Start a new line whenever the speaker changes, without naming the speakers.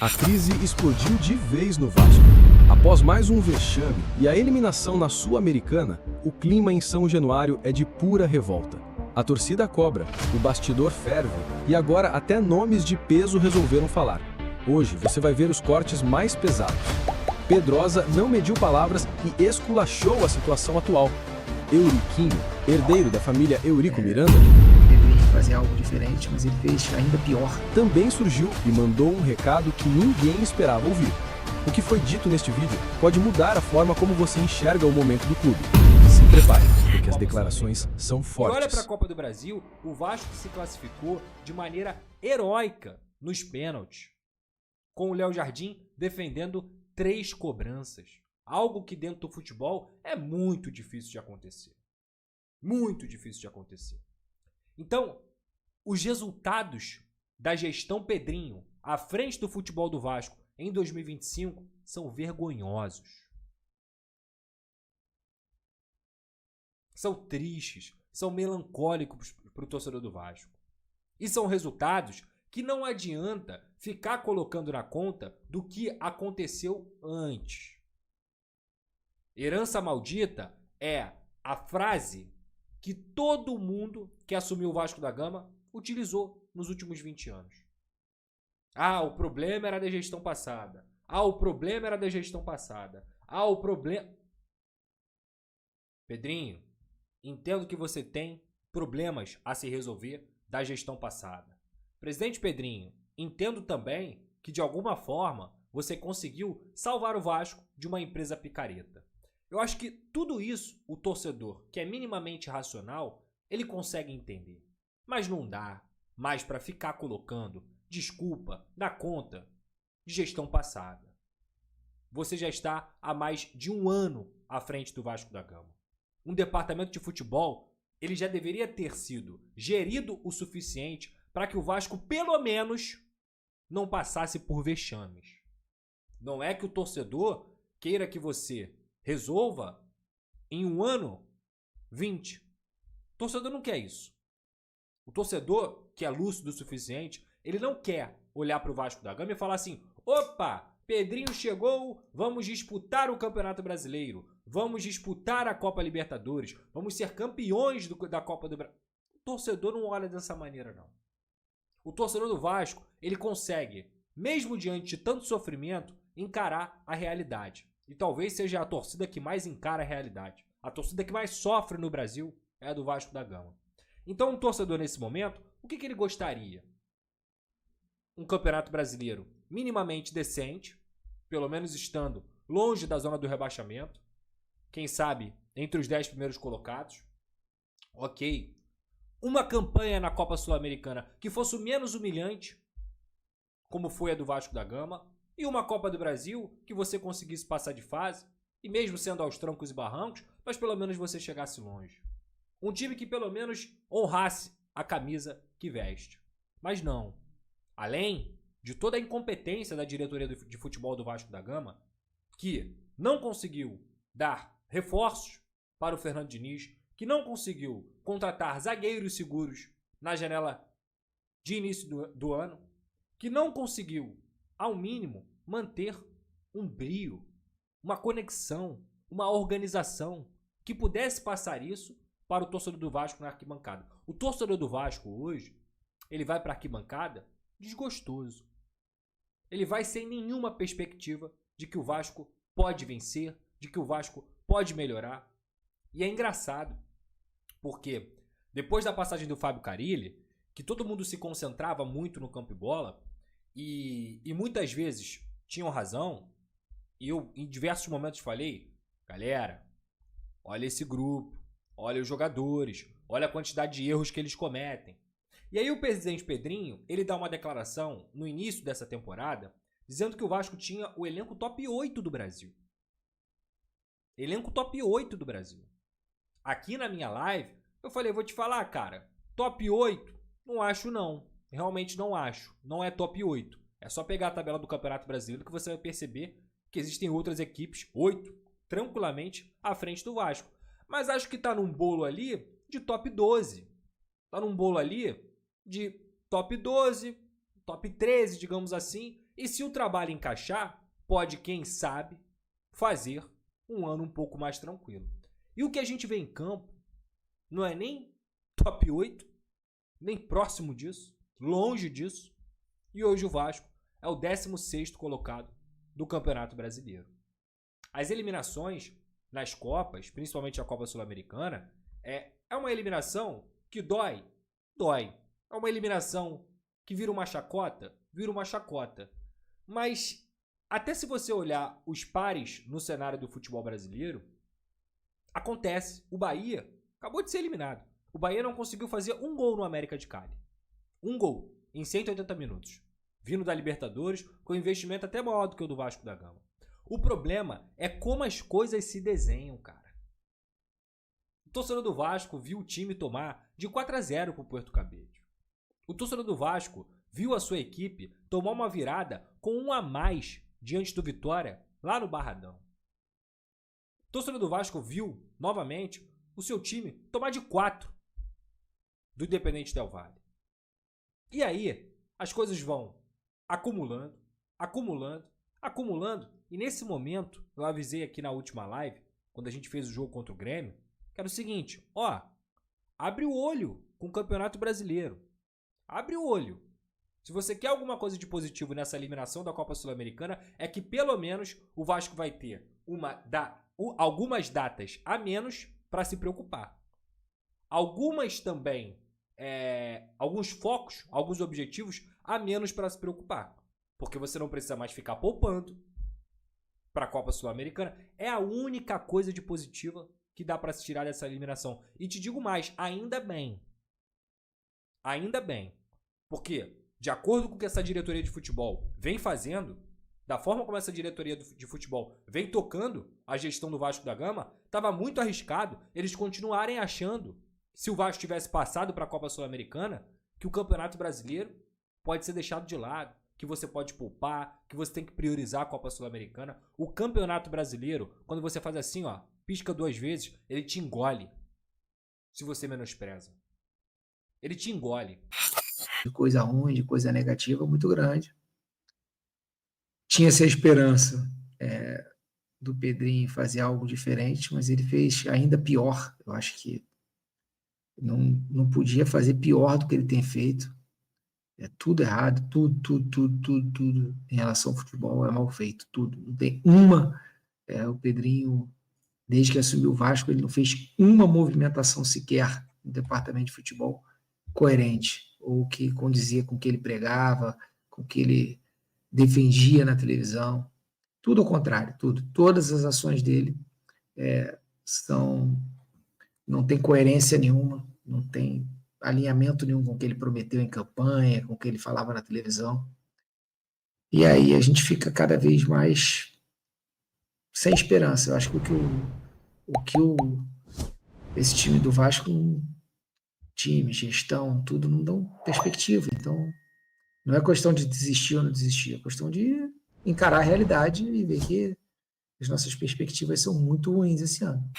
A crise explodiu de vez no Vasco. Após mais um vexame e a eliminação na Sul-Americana, o clima em São Januário é de pura revolta. A torcida cobra, o bastidor ferve e agora até nomes de peso resolveram falar. Hoje você vai ver os cortes mais pesados. Pedrosa não mediu palavras e esculachou a situação atual. Euriquinho, herdeiro da família Eurico Miranda,
Deveria fazer algo diferente, mas ele fez ainda pior.
também surgiu e mandou um recado que ninguém esperava ouvir. O que foi dito neste vídeo pode mudar a forma como você enxerga o momento do clube. Se prepare, porque as declarações são
E
fortes.
olha para a Copa do Brasil, o Vasco se classificou de maneira heróica nos pênaltis, com o Léo Jardim defendendo 3 cobranças. Algo que dentro do futebol é muito difícil de acontecer. Muito difícil de acontecer. Então, os resultados da gestão Pedrinho à frente do futebol do Vasco em 2025 são vergonhosos. São tristes, são melancólicos para o torcedor do Vasco. E são resultados que não adianta ficar colocando na conta do que aconteceu antes. Herança maldita é a frase que todo mundo que assumiu o Vasco da Gama utilizou nos últimos 20 anos. Ah, o problema era da gestão passada. Ah, o problema era da gestão passada. Ah, o problema... Pedrinho, entendo que você tem problemas a se resolver da gestão passada. Presidente Pedrinho, entendo também que de alguma forma você conseguiu salvar o Vasco de uma empresa picareta. Eu acho que tudo isso o torcedor, que é minimamente racional, ele consegue entender. Mas não dá mais para ficar colocando desculpa na conta de gestão passada. Você já está há mais de um ano à frente do Vasco da Gama. Um departamento de futebol, ele já deveria ter sido gerido o suficiente para que o Vasco, pelo menos, não passasse por vexames. Não é que o torcedor queira que você resolva em um ano 20. O torcedor não quer isso. O torcedor, que é lúcido o suficiente, ele não quer olhar para o Vasco da Gama e falar assim: opa, Pedrinho chegou, vamos disputar o Campeonato Brasileiro, vamos disputar a Copa Libertadores, vamos ser campeões da Copa do Brasil. O torcedor não olha dessa maneira, não. O torcedor do Vasco, ele consegue, mesmo diante de tanto sofrimento, encarar a realidade. E talvez seja a torcida que mais encara a realidade. A torcida que mais sofre no Brasil é a do Vasco da Gama. Então, um torcedor nesse momento, o que ele gostaria? Um campeonato brasileiro minimamente decente, pelo menos estando longe da zona do rebaixamento. Quem sabe entre os 10 primeiros colocados. Ok. Uma campanha na Copa Sul-Americana que fosse o menos humilhante, como foi a do Vasco da Gama. E uma Copa do Brasil que você conseguisse passar de fase, e mesmo sendo aos trancos e barrancos, mas pelo menos você chegasse longe. Um time que pelo menos honrasse a camisa que veste. Mas não. Além de toda a incompetência da diretoria de futebol do Vasco da Gama, que não conseguiu dar reforços para o Fernando Diniz, que não conseguiu contratar zagueiros seguros na janela de início do ano, que não conseguiu, ao mínimo, manter um brio, uma conexão, uma organização que pudesse passar isso para o torcedor do Vasco na arquibancada. O torcedor do Vasco hoje, ele vai para a arquibancada desgostoso. Ele vai sem nenhuma perspectiva de que o Vasco pode vencer, de que o Vasco pode melhorar. E é engraçado, porque depois da passagem do Fábio Carille, que todo mundo se concentrava muito no campo e bola, e muitas vezes tinham razão, e eu em diversos momentos falei: galera, olha esse grupo, olha os jogadores, olha a quantidade de erros que eles cometem. E aí o presidente Pedrinho, ele dá uma declaração no início dessa temporada, dizendo que o Vasco tinha o elenco top 8 do Brasil. Elenco top 8 do Brasil. Aqui na minha live, eu falei: vou te falar, cara, top 8, não acho não. Realmente não acho. Não é top 8. É só pegar a tabela do Campeonato Brasileiro que você vai perceber que existem outras equipes, 8, tranquilamente, à frente do Vasco. Mas acho que tá num bolo ali de top 12. Tá num bolo ali de top 12, top 13, digamos assim, E se o trabalho encaixar, pode, quem sabe, fazer um ano um pouco mais tranquilo. E o que a gente vê em campo não é nem top 8, nem próximo disso, longe disso. E hoje o Vasco é o 16º colocado do Campeonato Brasileiro. As eliminações nas Copas, principalmente a Copa Sul-Americana, é uma eliminação que dói. É uma eliminação que vira uma chacota. Mas até se você olhar os pares no cenário do futebol brasileiro, acontece. O Bahia acabou de ser eliminado. O Bahia não conseguiu fazer um gol no América de Cali. Um gol em 180 minutos. Vindo da Libertadores, com investimento até maior do que o do Vasco da Gama. O problema é como as coisas se desenham, cara. O torcedor do Vasco viu o time tomar de 4-0 pro Puerto Cabello. O torcedor do Vasco viu a sua equipe tomar uma virada com 1 a mais diante do Vitória lá no Barradão. O torcedor do Vasco viu, novamente, o seu time tomar de 4 do Independente Del Valle. E aí, as coisas vão acumulando. E nesse momento, eu avisei aqui na última live, quando a gente fez o jogo contra o Grêmio, que era o seguinte, abre o olho com o Campeonato Brasileiro. Abre o olho. Se você quer alguma coisa de positivo nessa eliminação da Copa Sul-Americana, é que pelo menos o Vasco vai ter algumas datas a menos para se preocupar. Algumas também, alguns focos, alguns objetivos a menos para se preocupar. Porque você não precisa mais ficar poupando para a Copa Sul-Americana. É a única coisa de positiva que dá para se tirar dessa eliminação. E te digo mais, ainda bem. Porque, de acordo com o que essa diretoria de futebol vem fazendo, da forma como essa diretoria de futebol vem tocando a gestão do Vasco da Gama, estava muito arriscado eles continuarem achando, se o Vasco tivesse passado para a Copa Sul-Americana, que o Campeonato Brasileiro pode ser deixado de lado, que você pode poupar, que você tem que priorizar a Copa Sul-Americana. O Campeonato Brasileiro, quando você faz assim, pisca 2 vezes, ele te engole. Se você menospreza. Ele te engole.
De coisa ruim, de coisa negativa muito grande. Tinha-se a esperança do Pedrinho fazer algo diferente, mas ele fez ainda pior. Eu acho que não podia fazer pior do que ele tem feito. É tudo errado, tudo em relação ao futebol é mal feito, tudo. Não tem o Pedrinho, desde que assumiu o Vasco, ele não fez uma movimentação sequer no departamento de futebol coerente, ou que condizia com o que ele pregava, com o que ele defendia na televisão. Tudo ao contrário, tudo. Todas as ações dele não tem coerência nenhuma, não tem alinhamento nenhum com o que ele prometeu em campanha, com o que ele falava na televisão. E aí a gente fica cada vez mais sem esperança. Eu acho que esse time do Vasco, time, gestão, tudo não dão perspectiva. Então, não é questão de desistir ou não desistir, é questão de encarar a realidade e ver que as nossas perspectivas são muito ruins esse ano.